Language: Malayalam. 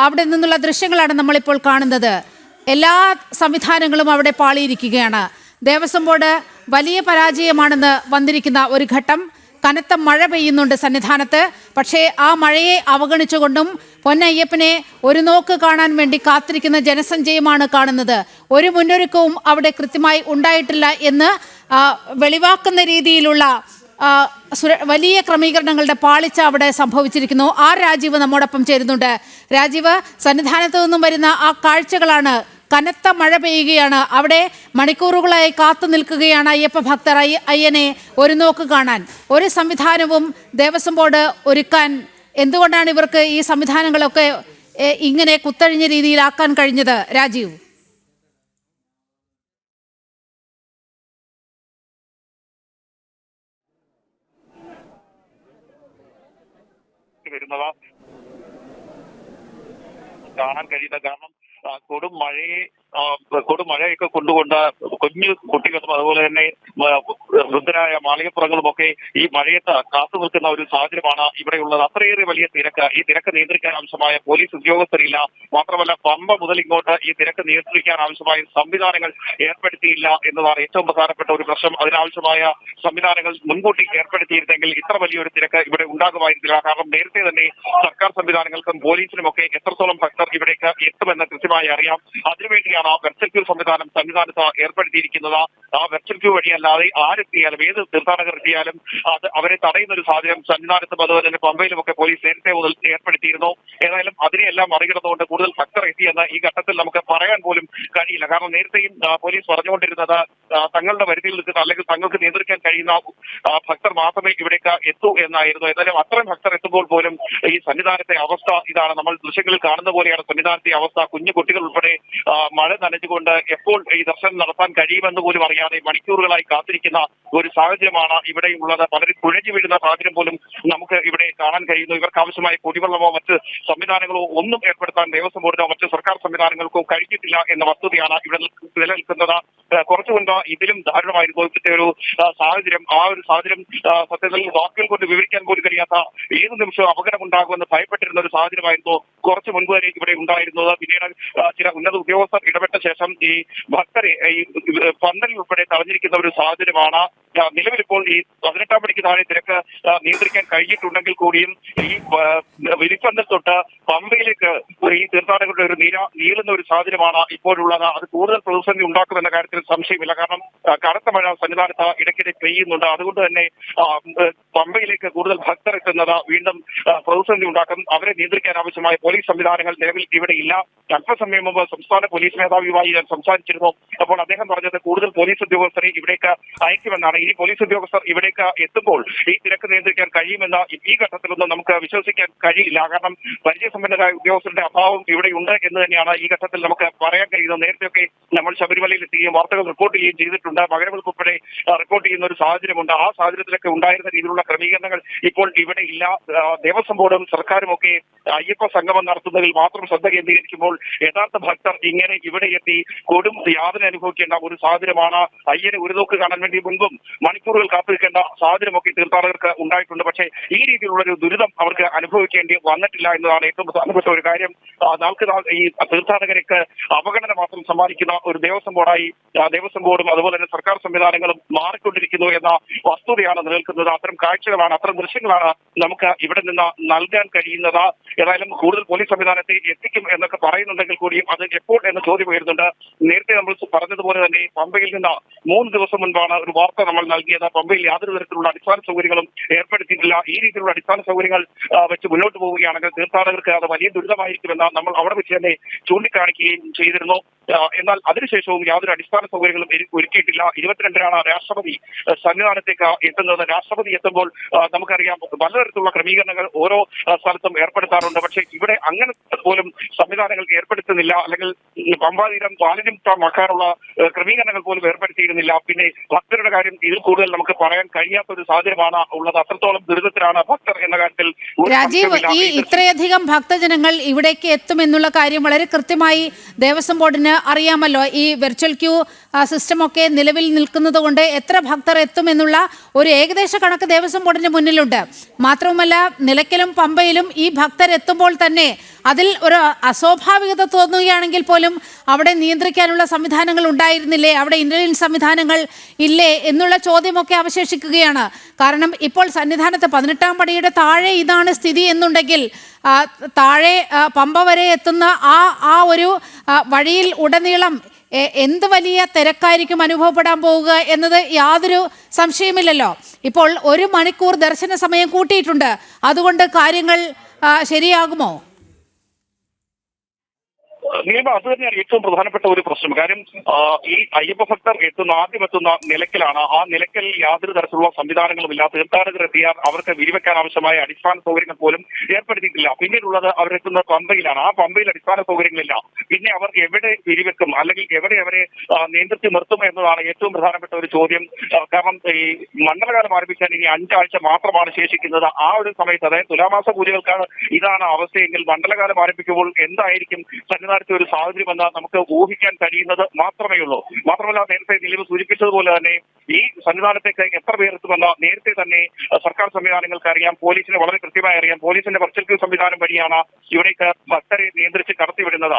അവിടെ നിന്നുള്ള ദൃശ്യങ്ങളാണ് നമ്മളിപ്പോൾ കാണുന്നത്. എല്ലാ സംവിധാനങ്ങളും അവിടെ പാളിയിരിക്കുകയാണ്. ദേവസ്വം ബോർഡ് വലിയ പരാജയമാണെന്ന് വന്നിരിക്കുന്ന ഒരു ഘട്ടം. കനത്ത മഴ പെയ്യുന്നുണ്ട് സന്നിധാനത്ത്. പക്ഷേ ആ മഴയെ അവഗണിച്ചുകൊണ്ടും പൊന്നയ്യപ്പനെ ഒരു നോക്ക് കാണാൻ വേണ്ടി കാത്തിരിക്കുന്ന ജനസഞ്ചയമാണ് കാണുന്നത്. ഒരു മുന്നൊരുക്കവും അവിടെ കൃത്യമായി ഉണ്ടായിട്ടില്ല എന്ന് വെളിവാക്കുന്ന രീതിയിലുള്ള വലിയ ക്രമീകരണങ്ങളുടെ പാളിച്ച അവിടെ സംഭവിച്ചിരിക്കുന്നു. രാജീവ് നമ്മോടൊപ്പം ചേരുന്നുണ്ട്. രാജീവ്, സന്നിധാനത്തു നിന്നും വരുന്ന ആ കാഴ്ചകളാണ്. കനത്ത മഴ പെയ്യുകയാണ്. അവിടെ മണിക്കൂറുകളായി കാത്തു നിൽക്കുകയാണ് അയ്യപ്പ ഭക്തർ അയ്യനെ ഒരു നോക്ക് കാണാൻ. ഒരു സംവിധാനവും ദേവസ്വം ബോർഡ് ഒരുക്കാൻ എന്തുകൊണ്ടാണ് ഇവർക്ക് ഈ സംവിധാനങ്ങളൊക്കെ ഇങ്ങനെ കുത്തഴിഞ്ഞ രീതിയിലാക്കാൻ കഴിഞ്ഞത്? രാജീവ്, കാണാൻ കഴിയുന്ന കാരണം കൊടുമഴയൊക്കെ കൊണ്ടുകൊണ്ട് കുഞ്ഞു കുട്ടികളും അതുപോലെ തന്നെ വൃദ്ധരായ മാളികപ്പുറങ്ങളും ഒക്കെ ഈ മഴയത്ത് കാത്തു നിൽക്കുന്ന ഒരു സാഹചര്യമാണ് ഇവിടെയുള്ളത്. അത്രയേറെ വലിയ തിരക്ക്. ഈ തിരക്ക് നിയന്ത്രിക്കാൻ ആവശ്യമായ പോലീസ് ഉദ്യോഗസ്ഥരില്ല. മാത്രമല്ല പമ്പ മുതൽ ഇങ്ങോട്ട് ഈ തിരക്ക് നിയന്ത്രിക്കാൻ ആവശ്യമായ സംവിധാനങ്ങൾ ഏർപ്പെടുത്തിയില്ല എന്നതാണ് ഏറ്റവും പ്രധാനപ്പെട്ട ഒരു പ്രശ്നം. അതിനാവശ്യമായ സംവിധാനങ്ങൾ മുൻകൂട്ടി ഏർപ്പെടുത്തിയിരുന്നെങ്കിൽ ഇത്ര വലിയൊരു തിരക്ക് ഇവിടെ ഉണ്ടാകുമായിരുന്നില്ല. കാരണം നേരത്തെ തന്നെ സർക്കാർ സംവിധാനങ്ങൾക്കും പോലീസിനുമൊക്കെ എത്രത്തോളം ഭക്തർ ഇവിടേക്ക് എത്തുമെന്ന് കൃത്യമായി അറിയാം. അതിനുവേണ്ടിയാണ് ആ വെർച്വൽ ക്യൂ സംവിധാനം സന്നിധാനത്ത് ഏർപ്പെടുത്തിയിരിക്കുന്നത്. ആ വെർച്വൽ ക്യൂ വഴിയല്ലാതെ ആരെത്തിയാലും ഏത് തീർത്ഥാടകർ എത്തിയാലും അത് അവരെ തടയുന്ന ഒരു സാഹചര്യം സന്നിധാനത്തും അതുപോലെ തന്നെ പമ്പയിലും ഒക്കെ പോലീസ് നേരത്തെ മുതൽ ഏർപ്പെടുത്തിയിരുന്നു. ഏതായാലും അതിനെയെല്ലാം മറികടന്നുകൊണ്ട് കൂടുതൽ ഭക്തർ എത്തിയെന്ന് ഈ ഘട്ടത്തിൽ നമുക്ക് പറയാൻ പോലും കഴിയില്ല. കാരണം നേരത്തെയും പോലീസ് പറഞ്ഞുകൊണ്ടിരുന്നത് തങ്ങളുടെ പരിധിയിൽ നിൽക്കുന്ന അല്ലെങ്കിൽ തങ്ങൾക്ക് നിയന്ത്രിക്കാൻ കഴിയുന്ന ഭക്തർ മാത്രമേ ഇവിടേക്ക് എത്തൂ എന്നായിരുന്നു. ഏതായാലും അത്രയും ഭക്തർ എത്തുമ്പോൾ പോലും ഈ സന്നിധാനത്തെ അവസ്ഥ ഇതാണ്. നമ്മൾ ദൃശ്യങ്ങളിൽ കാണുന്ന പോലെയാണ് സന്നിധാനത്തെ അവസ്ഥ. കുഞ്ഞു കുട്ടികൾ ഉൾപ്പെടെ മഴ നനഞ്ഞുകൊണ്ട് എപ്പോൾ ഈ ദർശനം നടത്താൻ കഴിയുമെന്ന് പോലും അറിയാതെ മണിക്കൂറുകളായി കാത്തിരിക്കുന്ന ഒരു സാഹചര്യമാണ് ഇവിടെ ഉള്ളത്. പലരും കുഴഞ്ഞു വീഴുന്ന സാഹചര്യം പോലും നമുക്ക് ഇവിടെ കാണാൻ കഴിയുന്നു. ഇവർക്ക് ആവശ്യമായ കുടിവെള്ളമോ മറ്റ് സംവിധാനങ്ങളോ ഒന്നും ഏർപ്പെടുത്താൻ ദേവസ്വം ബോർഡിനോ മറ്റ് സർക്കാർ സംവിധാനങ്ങൾക്കോ കഴിഞ്ഞിട്ടില്ല എന്ന വസ്തുതയാണ് ഇവിടെ നിലനിൽക്കുന്നത്. കുറച്ചു മുൻപ് ഇതിലും ദാരുണമായിരുന്നു ഇപ്പോഴത്തെ ഒരു സാഹചര്യം. ആ ഒരു സാഹചര്യം സത്യത്തിൽ വാക്കുകൾ കൊണ്ട് വിവരിക്കാൻ പോലും കഴിയാത്ത, ഏത് നിമിഷവും അപകടമുണ്ടാകുമെന്ന് ഭയപ്പെട്ടിരുന്ന ഒരു സാഹചര്യമായിരുന്നു കുറച്ചു മുൻപ് വരെ ഇവിടെ ഉണ്ടായിരുന്നത്. പിന്നീട് ചില ഉന്നത ഉദ്യോഗസ്ഥർ ഇടപെട്ട ശേഷം ഈ ഭക്തരെ ഈ പന്തലിൽ ഉൾപ്പെടെ തടഞ്ഞിരിക്കുന്ന ഒരു സാഹചര്യമാണ്. നിലവിലിപ്പോൾ ഈ 18-ാം പടിക്ക് താഴെ തിരക്ക് നിയന്ത്രിക്കാൻ കഴിഞ്ഞിട്ടുണ്ടെങ്കിൽ കൂടിയും ഈ വിരിപ്പന്തൽ തൊട്ട് പമ്പയിലേക്ക് ഈ തീർത്ഥാടകരുടെ ഒരു നിര നീളുന്ന ഒരു സാഹചര്യമാണ് ഇപ്പോഴുള്ളത്. അത് കൂടുതൽ പ്രതിസന്ധി ഉണ്ടാക്കുമെന്ന കാര്യത്തിൽ സംശയമില്ല. കാരണം കനത്ത മഴ സന്നിധാനത്ത് ഇടയ്ക്കിടെ പെയ്യുന്നുണ്ട്. അതുകൊണ്ട് തന്നെ പമ്പയിലേക്ക് കൂടുതൽ ഭക്തർ എത്തുന്നത് വീണ്ടും പ്രതിസന്ധി ഉണ്ടാക്കും. അവരെ നിയന്ത്രിക്കാൻ ആവശ്യമായ പോലീസ് സംവിധാനങ്ങൾ നിലവിൽ ഇവിടെ ഇല്ല. അല്പസമയം മുമ്പ് സംസ്ഥാന പോലീസ് മേധാവിയുമായി ഞാൻ സംസാരിച്ചിരുന്നു. അപ്പോൾ അദ്ദേഹം പറഞ്ഞത് കൂടുതൽ പോലീസ് ഉദ്യോഗസ്ഥരെ ഇവിടേക്ക് അയക്കുമെന്നാണ്. ഇനി പോലീസ് ഉദ്യോഗസ്ഥർ ഇവിടേക്ക് എത്തുമ്പോൾ ഈ തിരക്ക് നിയന്ത്രിക്കാൻ കഴിയുമെന്ന് ഈ ഘട്ടത്തിലൊന്നും നമുക്ക് വിശ്വസിക്കാൻ കഴിയില്ല. കാരണം പരിചയസമ്പന്നരായ ഉദ്യോഗസ്ഥരുടെ അഭാവം ഇവിടെയുണ്ട് എന്ന് തന്നെയാണ് ഈ ഘട്ടത്തിൽ നമുക്ക് പറയാൻ കഴിയുന്നത്. നേരത്തെയൊക്കെ നമ്മൾ ശബരിമലയിൽ എത്തുകയും വാർത്തകൾ റിപ്പോർട്ട് ചെയ്യുകയും ചെയ്തിട്ടുണ്ട്. മകരവിളക്ക് ഉൾപ്പെടെ റിപ്പോർട്ട് ചെയ്യുന്ന ഒരു സാഹചര്യമുണ്ട്. ആ സാഹചര്യത്തിലൊക്കെ ഉണ്ടായിരുന്ന രീതിയിലുള്ള ക്രമീകരണങ്ങൾ ഇപ്പോൾ ഇവിടെ ഇല്ല. ദേവസ്വം ബോർഡും സർക്കാരും ഒക്കെ അയ്യപ്പ സംഗമം നടത്തുന്നതിൽ മാത്രം ശ്രദ്ധ കേന്ദ്രീകരിക്കുമ്പോൾ യഥാർത്ഥ ഭക്തർ ഇങ്ങനെ ഇവിടെ എത്തി കൊടും യാതന അനുഭവിക്കേണ്ട ഒരു സാഹചര്യമാണ്. അയ്യനെ ഒരു നോക്ക് കാണാൻ വേണ്ടി മുൻപും മണിക്കൂറുകൾ കാത്തിരിക്കേണ്ട സാഹചര്യമൊക്കെ തീർത്ഥാടകർക്ക് ഉണ്ടായിട്ടുണ്ട്. പക്ഷേ ഈ രീതിയിലുള്ള ഒരു ദുരിതം അവർക്ക് അനുഭവിക്കേണ്ടി വന്നിട്ടില്ല എന്നതാണ് ഏറ്റവും പ്രധാനപ്പെട്ട ഒരു കാര്യം. നാൾക്ക് നാൾ ഈ തീർത്ഥാടകർക്ക് അവഗണന മാത്രം സമ്മാനിക്കുന്ന ഒരു ദേവസ്വം ബോർഡും അതുപോലെ തന്നെ സർക്കാർ സംവിധാനങ്ങളും മാറിക്കൊണ്ടിരിക്കുന്നു എന്ന വസ്തുതയാണ് നിലനിൽക്കുന്നത്. അത്തരം കാഴ്ചകളാണ്, അത്തരം ദൃശ്യങ്ങളാണ് നമുക്ക് ഇവിടെ നിന്ന് നൽകാൻ കഴിയുന്നത്. ഏതായാലും കൂടുതൽ പോലീസ് സംവിധാനത്തെ എത്തിക്കും എന്നൊക്കെ പറയുന്നുണ്ടെങ്കിൽ കൂടിയും അത് എപ്പോൾ എന്ന ചോദ്യം ഉയരുന്നുണ്ട്. നേരത്തെ നമ്മൾ പറഞ്ഞതുപോലെ തന്നെ പമ്പയിൽ നിന്ന് 3 ദിവസം മുൻപാണ് ഒരു വാർത്ത നമ്മൾ നൽകിയത്. പമ്പയിൽ യാതൊരു തരത്തിലുള്ള അടിസ്ഥാന സൗകര്യങ്ങളും ഏർപ്പെടുത്തിയിട്ടില്ല. ഈ രീതിയിലുള്ള അടിസ്ഥാന സൗകര്യങ്ങൾ വെച്ച് മുന്നോട്ട് പോവുകയാണെങ്കിൽ തീർത്ഥാടകർക്ക് അത് വലിയ ദുരിതമായിരിക്കുമെന്ന് നമ്മൾ അവിടെ വെച്ച് തന്നെ ചൂണ്ടിക്കാണിക്കുകയും ചെയ്തിരുന്നു. എന്നാൽ അതിനുശേഷവും യാതൊരു അടിസ്ഥാന സൗകര്യങ്ങളും ഒരുക്കിയിട്ടില്ല. 22-നാണ് രാഷ്ട്രപതി സന്നിധാനത്തേക്ക് എത്തുന്നത്. രാഷ്ട്രപതി എത്തുമ്പോൾ നമുക്കറിയാം പലതരത്തിലുള്ള ക്രമീകരണങ്ങൾ ഓരോ സ്ഥലത്തും ഏർപ്പെടുത്താറുണ്ട്. പക്ഷേ ഇവിടെ അങ്ങനെ പോലും സംവിധാനങ്ങൾ ഏർപ്പെടുത്തുന്നില്ല. അല്ലെങ്കിൽ പമ്പാതീരം മാലിന്യമുക്തമാക്കാനുള്ള ക്രമീകരണങ്ങൾ പോലും ഏർപ്പെടുത്തിയിരുന്നില്ല. പിന്നെ ഭക്തരുടെ കാര്യം ഇതിൽ കൂടുതൽ നമുക്ക് പറയാൻ കഴിയാത്ത ഒരു സാഹചര്യമാണ് ഉള്ളത്. അത്രത്തോളം ദുരിതത്തിലാണ് ഭക്തർ എന്ന കാര്യത്തിൽ രാജീവ്, ഈ ഇത്രയധികം ഭക്തജനങ്ങൾ ഇവിടേക്ക് എത്തുമെന്നുള്ള കാര്യം വളരെ കൃത്യമായി ദേവസ്വം ബോർഡിന് അറിയാമല്ലോ. ഈ വെർച്വൽ ക്യൂ സിസ്റ്റം ഒക്കെ നിലവിൽ നിൽക്കുന്നത് കൊണ്ട് എത്ര ഭക്തർ എത്തുമെന്നുള്ള ഒരു ഏകദേശ കണക്ക് ദേവസ്വം ബോർഡിന് മുന്നിലുണ്ട്. മാത്രവുമല്ല, നിലയ്ക്കലും പമ്പയിലും ഈ ഭക്തർ എത്തുമ്പോൾ തന്നെ അതിൽ ഒരു അസ്വാഭാവികത തോന്നുകയാണെങ്കിൽ പോലും അവിടെ നിയന്ത്രിക്കാനുള്ള സംവിധാനങ്ങൾ ഉണ്ടായിരുന്നില്ലേ, അവിടെ ഇന്റലിജൻസ് സംവിധാനങ്ങൾ ഇല്ലേ എന്നുള്ള ചോദ്യമൊക്കെ അവശേഷിക്കുകയാണ്. കാരണം ഇപ്പോൾ സന്നിധാനത്ത് 18-ാം പടിയുടെ താഴെ ഇതാണ് സ്ഥിതി എന്നുണ്ടെങ്കിൽ താഴെ പമ്പ വരെ എത്തുന്ന ആ ഒരു വഴിയിൽ ഉടനീളം എന്ത് വലിയ തിരക്കായിരിക്കും അനുഭവപ്പെടാൻ പോവുക എന്നത് യാതൊരു സംശയമില്ലല്ലോ. ഇപ്പോൾ 1 മണിക്കൂർ ദർശന സമയം കൂട്ടിയിട്ടുണ്ട്. അതുകൊണ്ട് കാര്യങ്ങൾ ശരിയാകുമോ? നിയമം അത് തന്നെയാണ് ഏറ്റവും പ്രധാനപ്പെട്ട ഒരു പ്രശ്നം. കാര്യം ഈ അയ്യപ്പ ഭക്തർ ആദ്യം എത്തുന്ന നിലയ്ക്കലാണ്. ആ നിലയ്ക്കൽ യാതൊരു തരത്തിലുള്ള സംവിധാനങ്ങളുമില്ല. തീർത്ഥാടകർ എത്തിയാൽ അവർക്ക് വിരിവെക്കാൻ ആവശ്യമായ അടിസ്ഥാന സൗകര്യങ്ങൾ പോലും ഏർപ്പെടുത്തിയിട്ടില്ല. പിന്നീടുള്ളത് അവരെത്തുന്ന പമ്പയിലാണ്. ആ പമ്പയിൽ അടിസ്ഥാന സൗകര്യങ്ങളില്ല. പിന്നെ അവർ എവിടെ വിരിവെക്കും, അല്ലെങ്കിൽ എവിടെ അവരെ നിയന്ത്രിച്ച് നിർത്തും എന്നതാണ് ഏറ്റവും പ്രധാനപ്പെട്ട ഒരു ചോദ്യം. കാരണം ഈ മണ്ഡലകാലം ആരംഭിക്കാൻ ഇനി 5 ആഴ്ച മാത്രമാണ് ശേഷിക്കുന്നത്. ആ ഒരു സമയത്ത്, അതായത് തുലാമാസ പൂജകൾക്കാണ് ഇതാണ് അവസ്ഥയെങ്കിൽ മണ്ഡലകാലം ആരംഭിക്കുമ്പോൾ എന്തായിരിക്കും സന്നിധാനത്തെ ഒരു സാഹചര്യമെന്ന് നമുക്ക് ഊഹിക്കാൻ കഴിയുന്നത് മാത്രമേ ഉള്ളൂ. മാത്രമല്ല, നേരത്തെ ദിലീപ് സൂചിപ്പിച്ചതുപോലെ തന്നെ ഈ സന്നിധാനത്തേക്ക് എത്ര പേർ എത്തുമെന്ന് നേരത്തെ തന്നെ സർക്കാർ സംവിധാനങ്ങൾക്ക് അറിയാം, പോലീസിന് വളരെ കൃത്യമായി അറിയാം. പോലീസിന്റെ വെർച്വൽ ക്യൂ സംവിധാനം വഴിയാണ് ഇവിടേക്ക് ഭക്തരെ നിയന്ത്രിച്ച് കടത്തിവിടുന്നത്.